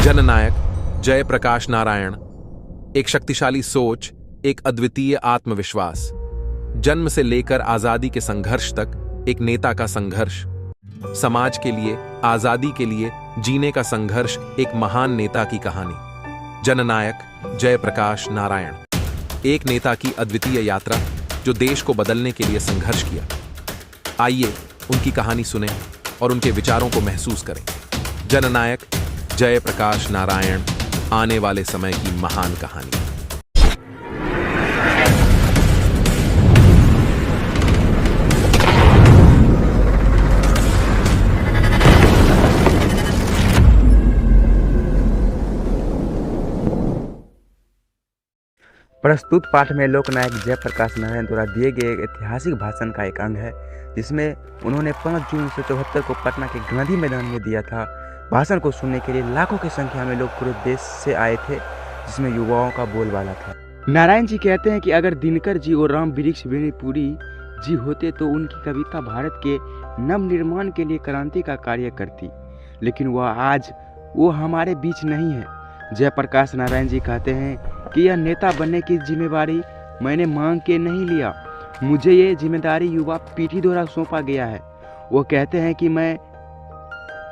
जननायक जयप्रकाश नारायण। एक शक्तिशाली सोच, एक अद्वितीय आत्मविश्वास। जन्म से लेकर आजादी के संघर्ष तक एक नेता का संघर्ष। समाज के लिए, आजादी के लिए जीने का संघर्ष, एक महान नेता की कहानी। जननायक जयप्रकाश नारायण। एक नेता की अद्वितीय यात्रा जो देश को बदलने के लिए संघर्ष किया। आइए उनकी कहानी सुनें और उनके विचारों को महसूस करें। जननायक जयप्रकाश नारायण, आने वाले समय की महान कहानी। प्रस्तुत पाठ में लोकनायक जयप्रकाश नारायण द्वारा दिए गए एक ऐतिहासिक भाषण का एक अंग है, जिसमें उन्होंने 5 जून 1974 को पटना के गांधी मैदान में दिया था। भाषण को सुनने के लिए लाखों की संख्या में लोग पूरे देश से आए थे, जिसमें युवाओं का बोलबाला था। नारायण जी कहते हैं कि अगर दिनकर जी और राम वृक्ष बेनीपुरी जी होते तो उनकी कविता भारत के नवनिर्माण के लिए क्रांति का कार्य करती, लेकिन वह आज हमारे बीच नहीं है। जयप्रकाश नारायण जी कहते हैं कि यह नेता बनने की जिम्मेदारी मैंने मांग के नहीं लिया, मुझे ये जिम्मेदारी युवा पीढ़ी द्वारा सौंपा गया है। वो कहते हैं कि मैं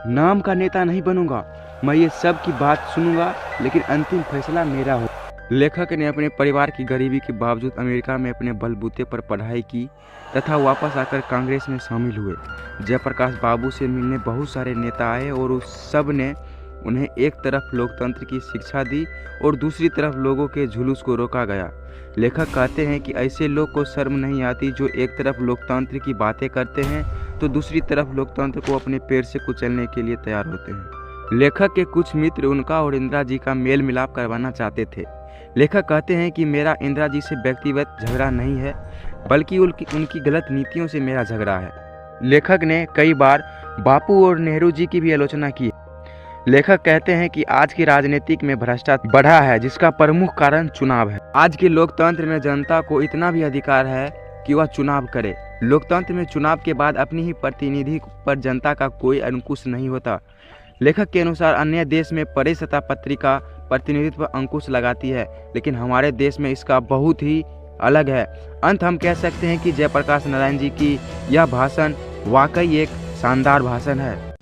नाम का नेता नहीं बनूंगा, मैं ये सब की बात सुनूंगा, लेकिन अंतिम फैसला मेरा हो। लेखक ने अपने परिवार की गरीबी के बावजूद अमेरिका में अपने बलबूते पर पढ़ाई की तथा वापस आकर कांग्रेस में शामिल हुए। जयप्रकाश बाबू से मिलने बहुत सारे नेता आए और उस सब ने उन्हें एक तरफ लोकतंत्र की शिक्षा दी और दूसरी तरफ लोगों के जुलूस को रोका गया। लेखक कहते हैं कि ऐसे लोग को शर्म नहीं आती जो एक तरफ लोकतंत्र की बातें करते हैं तो दूसरी तरफ लोकतंत्र को अपने पैर से कुचलने के लिए तैयार होते हैं। लेखक के कुछ मित्र उनका और इंदिरा जी का मेल मिलाप करवाना चाहते थे। लेखक कहते हैं कि मेरा इंदिरा जी से व्यक्तिगत झगड़ा नहीं है, बल्कि उनकी गलत नीतियों से मेरा झगड़ा है। लेखक ने कई बार बापू और नेहरू जी की भी आलोचना की। लेखक कहते हैं कि आज की राजनीतिक में भ्रष्टाचार बढ़ा है, जिसका प्रमुख कारण चुनाव है। आज के लोकतंत्र में जनता को इतना भी अधिकार है कि वह चुनाव करे। लोकतंत्र में चुनाव के बाद अपनी ही प्रतिनिधि पर जनता का कोई अंकुश नहीं होता। लेखक के अनुसार अन्य देश में बड़े सत्ता पत्रिका प्रतिनिधित्व अंकुश लगाती है, लेकिन हमारे देश में इसका बहुत ही अलग है। अंत हम कह सकते हैं कि जयप्रकाश नारायण जी की यह भाषण वाकई एक शानदार भाषण है।